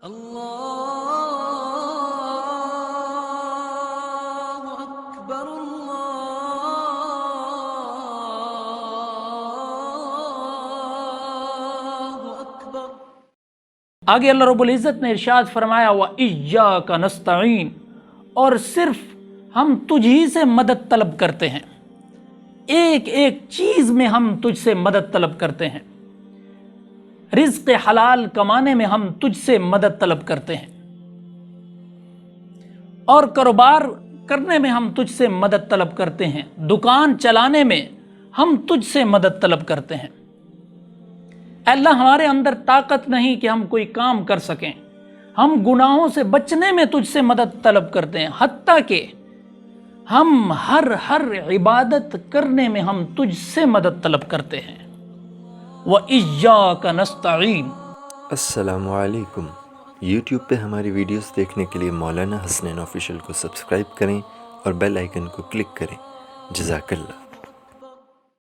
اللہ اکبر اللہ اکبر۔ آگے اللہ رب العزت نے ارشاد فرمایا وَإِيَّاكَ نَسْتَعِينُ، اور صرف ہم تجھ ہی سے مدد طلب کرتے ہیں، ایک ایک چیز میں ہم تجھ سے مدد طلب کرتے ہیں، رزق حلال کمانے میں ہم تجھ سے مدد طلب کرتے ہیں، اور کاروبار کرنے میں ہم تجھ سے مدد طلب کرتے ہیں، دکان چلانے میں ہم تجھ سے مدد طلب کرتے ہیں۔ اے اللہ ہمارے اندر طاقت نہیں کہ ہم کوئی کام کر سکیں، ہم گناہوں سے بچنے میں تجھ سے مدد طلب کرتے ہیں، حتیٰ کہ ہم ہر عبادت کرنے میں ہم تجھ سے مدد طلب کرتے ہیں۔ وَإِيَّاكَ نَسْتَعِينُ۔ السلام علیکم۔ یوٹیوب پہ ہماری ویڈیوز دیکھنے کے لیے مولانا حسنین آفیشیل کو سبسکرائب کریں اور بیل آئیکن کو کلک کریں۔ جزاک اللہ۔